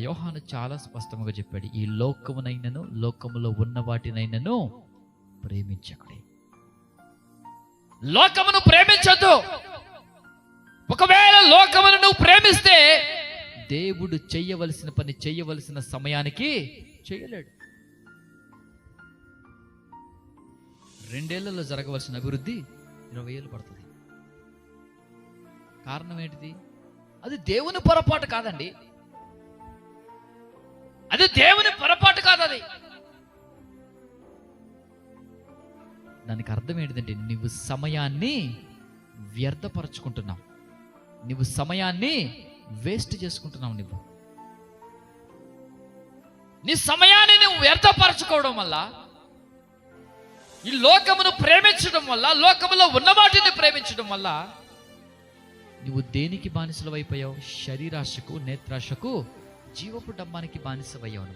యోహాను చాలా స్పష్టంగా చెప్పాడు, ఈ లోకమునైనను లోకములో ఉన్న వాటినైనను ప్రేమించకుడి. లోకమును ప్రేమించద్దు. ఒకవేళ లోకమును నువ్వు ప్రేమిస్తే దేవుడు చెయ్యవలసిన పని చెయ్యవలసిన సమయానికి చేయలేడు. 2 ఏళ్లలో జరగవలసిన అభివృద్ధి 20 ఏళ్ళు పడుతుంది. కారణం ఏంటిది? అది దేవుని పొరపాటు కాదండి. అది దేవుని పొరపాటు కాదు. అది దానికి అర్థం ఏంటిదంటే, నువ్వు సమయాన్ని వ్యర్థపరచుకుంటున్నావు, నువ్వు సమయాన్ని వేస్ట్ చేసుకుంటున్నావు. నువ్వు నీ సమయాన్ని నువ్వు వ్యర్థపరచుకోవడం వల్ల, ఈ లోకమును ప్రేమించడం వల్ల, లోకములో ఉన్న వాటిని ప్రేమించడం వల్ల నువ్వు దేనికి బానిసలవైపోయావు? శరీరాశకు, నేత్రాశకు, జీవపు డబ్బానికి బానిసవయ్యావు.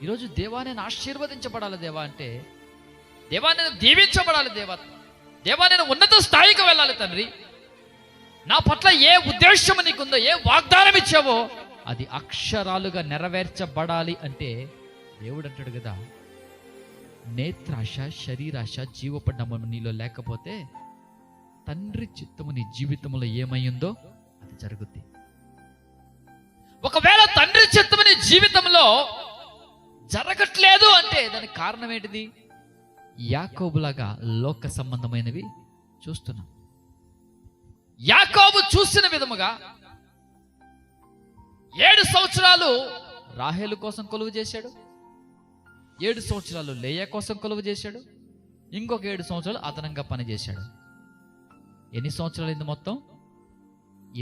ఈరోజు దేవా నేను ఆశీర్వదించబడాలి దేవా అంటే, దేవా నేను దీవించబడాలి దేవా నేను ఉన్నత స్థాయికి వెళ్ళాలి తండ్రి, నా పట్ల ఏ ఉద్దేశం నీకుందో, ఏ వాగ్దానం ఇచ్చావో అది అక్షరాలుగా నెరవేర్చబడాలి అంటే దేవుడు అంటాడు కదా, నేత్రాశ, శరీరాశ, జీవపు డబ్బము నీలో లేకపోతే తండ్రి చిత్తము నీ జీవితంలో ఏమైందో అది జరుగుద్ది. ఒకవేళ తండ్రి చిత్తము నీ జీవితంలో జరగట్లేదు అంటే దానికి కారణం ఏంటిది? యాకోబులాగా లోక సంబంధమైనవి చూస్తున్నాం. యాకోబు చూసిన విధముగా 7 సంవత్సరాలు రాహేలు కోసం కొలువు చేశాడు, 7 సంవత్సరాలు లేయా కోసం కొలువు చేశాడు, ఇంకొక 7 సంవత్సరాలు అదనంగా పనిచేశాడు. ఎన్ని సంవత్సరాలు అయింది మొత్తం?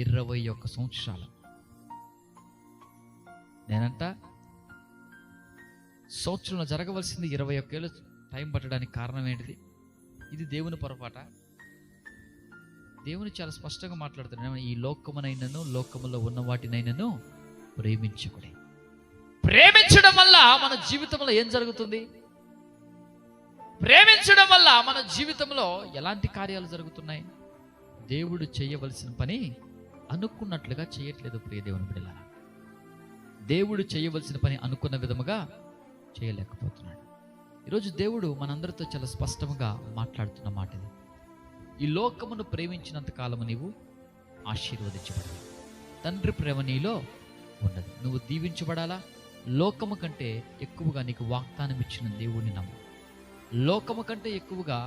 21 సంవత్సరాలు. నేనంట సంవత్సరంలో జరగవలసింది 21 ఏళ్ళు టైం పట్టడానికి కారణం ఏంటిది? ఇది దేవుని పొరపాట? దేవుని చాలా స్పష్టంగా మాట్లాడుతున్నాడు, ఈ లోకమునైనను లోకములో ఉన్న వాటినైనను ప్రేమించుకుని. ప్రేమించడం వల్ల మన జీవితంలో ఏం జరుగుతుంది? ప్రేమించడం వల్ల మన జీవితంలో ఎలాంటి కార్యాలు జరుగుతున్నాయి? దేవుడు చేయవలసిన పని అనుకున్నట్లుగా చేయట్లేదు ప్రియ దేవుని బిడ్డలారా. దేవుడు చేయవలసిన పని అనుకున్న విధముగా చేయలేకపోతున్నాడు. ఈరోజు దేవుడు మనందరితో చాలా స్పష్టంగా మాట్లాడుతున్న మాట ఇది. ఈ లోకమును ప్రేమించినంత కాలము నీవు ఆశీర్వదించబడాలి. తండ్రి ప్రేమ నీలో ఉండదు. నువ్వు దీవించబడాలా? లోకము కంటే ఎక్కువగా నీకు వాగ్దానం ఇచ్చిన దేవుడిని నమ్ము. లోకము కంటే ఎక్కువగా